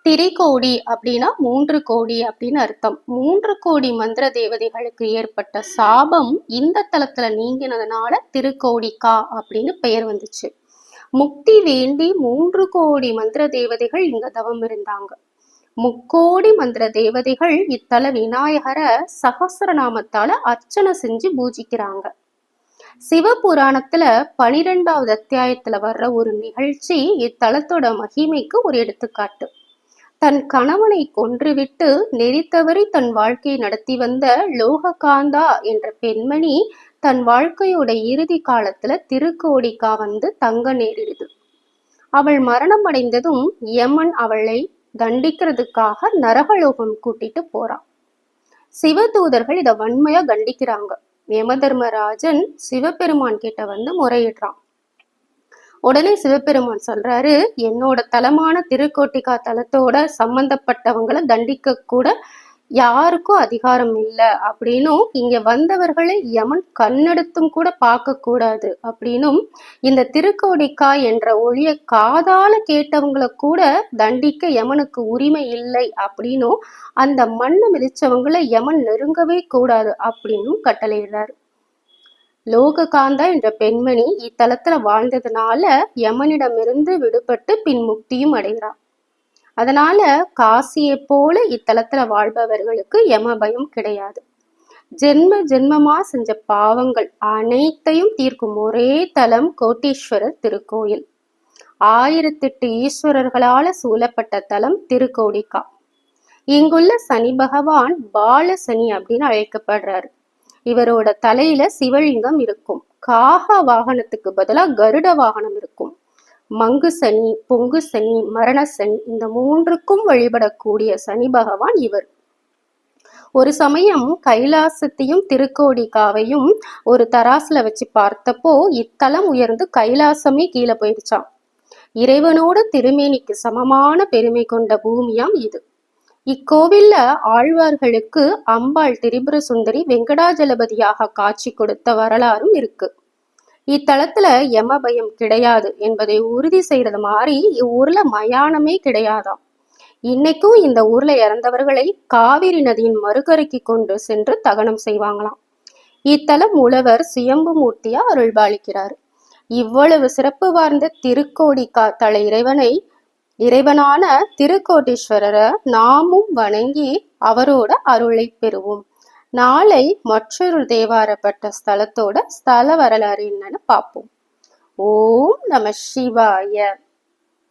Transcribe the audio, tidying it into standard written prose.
திரிகோடி அப்படின்னா 3 கோடி அப்படின்னு அர்த்தம். 3 கோடி மந்திர தேவதைகளுக்கு ஏற்பட்ட சாபம் இந்த தலத்துல நீங்கினதுனால திருக்கோடிக்கா அப்படின்னு பெயர் வந்துச்சு. முக்தி வேண்டி 3 கோடி மந்திர தேவதைகள் இங்க தவம் இருந்தாங்க. 3 கோடி மந்திர தேவதைகள் இத்தல விநாயகரை சகஸ்ரநாமத்தால அர்ச்சனை செஞ்சு பூஜிக்கிறாங்க. சிவபுராணத்துல 12வது அத்தியாயத்துல வர்ற ஒரு நிகழ்ச்சி இத்தலத்தோட மகிமைக்கு ஒரு எடுத்துக்காட்டு. தன் கணவனை கொன்றுவிட்டு நெறித்தவறி தன் வாழ்க்கையை நடத்தி வந்த லோககாந்தா என்ற பெண்மணி தன் வாழ்க்கையோட இறுதி காலத்துல திருக்கோடிக்கா வந்து தங்க நேரிடுது. அவள் மரணம் அடைந்ததும் யமன் அவளை தண்டிக்கிறதுக்காக நரகலோகம் கூட்டிட்டு போறான். சிவதூதர்கள் இத வன்மையா கண்டிக்கிறாங்க. யமதர்மராஜன் சிவபெருமான் கிட்ட வந்து முறையிடுறான். உடனே சிவபெருமான் சொல்றாரு, என்னோட தலமான திருக்கோட்டிக்கா தலத்தோட சம்பந்தப்பட்டவங்களை தண்டிக்க கூட யாருக்கும் அதிகாரம் இல்லை அப்படின்னும், இங்க வந்தவர்களை யமன் கண்ணெடுத்தும் கூட பார்க்க கூடாது அப்படின்னும், இந்த திருக்கோடிக்கா என்ற ஒளிய காதால கேட்டவங்களை கூட தண்டிக்க யமனுக்கு உரிமை இல்லை அப்படின்னும், அந்த மண்ணை மிதிச்சவங்களை யமன் நெருங்கவே கூடாது அப்படின்னும் கட்டளையிடுறாரு. லோககாந்தா என்ற பெண்மணி இத்தலத்துல வாழ்ந்ததுனால யமனிடமிருந்து விடுபட்டு பின் முக்தியும் அடைகிறார். அதனால காசியை போல இத்தலத்துல வாழ்பவர்களுக்கு யம பயம் கிடையாது. ஜென்ம ஜென்மமா செஞ்ச பாவங்கள் அனைத்தையும் தீர்க்கும் ஒரே தலம் கோட்டீஸ்வரர் திருக்கோயில். 1008 ஈஸ்வரர்களால சூழப்பட்ட தலம் திருக்கோடிக்கா. இங்குள்ள சனி பகவான் பால சனி அப்படின்னு அழைக்கப்படுறாரு. இவரோட தலையில சிவலிங்கம் இருக்கும். காக வாகனத்துக்கு பதிலா கருட வாகனம் இருக்கும். மங்கு சனி, பொங்கு சனி, மரண சனி இந்த 3க்கும் வழிபடக்கூடிய சனி பகவான் இவர். ஒரு சமயம் கைலாசத்தையும் திருக்கோடிக்காவையும் ஒரு தராசுல வச்சு பார்த்தப்போ இத்தலம் உயர்ந்து கைலாசமே கீழே போயிடுச்சாம். இறைவனோட திருமேனிக்கு சமமான பெருமை கொண்ட பூமியாம் இது. இக்கோவில்ல ஆழ்வார்களுக்கு அம்பாள் திரிபுர சுந்தரி வெங்கடாஜலபதியாக காட்சி கொடுத்த வரலாறும் இருக்கு. இத்தலத்துல யம பயம் கிடையாது என்பதை உறுதி செய்யறது மாதிரி இவ்வூர்ல மயானமே கிடையாதாம். இன்னைக்கும் இந்த ஊர்ல இறந்தவர்களை காவிரி நதியின் மறுகரைக்கு கொண்டு சென்று தகனம் செய்வாங்களாம். இத்தலம் மூலவர் சுயம்பு மூர்த்தியா அருள்பாலிக்கிறார். இவ்வளவு சிறப்பு வாய்ந்த திருக்கோடிக்கா தல இறைவனான திருக்கோட்டீஸ்வரரை நாமும் வணங்கி அவரோட அருளை பெறுவோம். நாளை மற்றொரு தேவாரப்பட்ட ஸ்தலத்தோட ஸ்தல வரலாறு என்னன்னு பார்ப்போம். ஓம் நம சிவாய.